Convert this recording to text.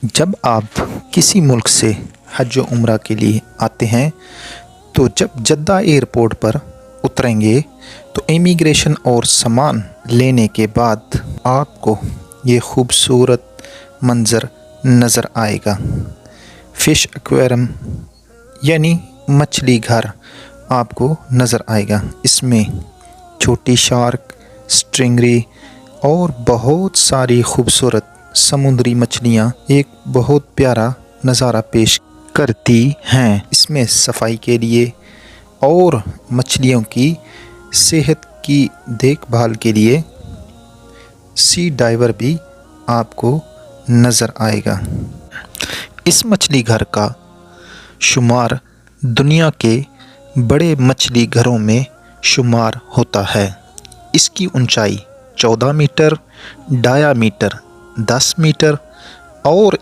जब आप किसी मुल्क से हज व उम्रा के लिए आते हैं तो जब जद्दा एयरपोर्ट पर उतरेंगे तो इमिग्रेशन और सामान लेने के बाद आपको ये खूबसूरत मंज़र नज़र आएगा। फ़िश एक्वेरियम यानी मछली घर आपको नज़र आएगा। इसमें छोटी शार्क, स्ट्रिंगरी और बहुत सारी खूबसूरत समुद्री मछलियाँ एक बहुत प्यारा नज़ारा पेश करती हैं। इसमें सफाई के लिए और मछलियों की सेहत की देखभाल के लिए सी डाइवर भी आपको नज़र आएगा। इस मछली घर का शुमार दुनिया के बड़े मछली घरों में शुमार होता है। इसकी ऊंचाई 14 मीटर, डायामीटर 10 मीटर और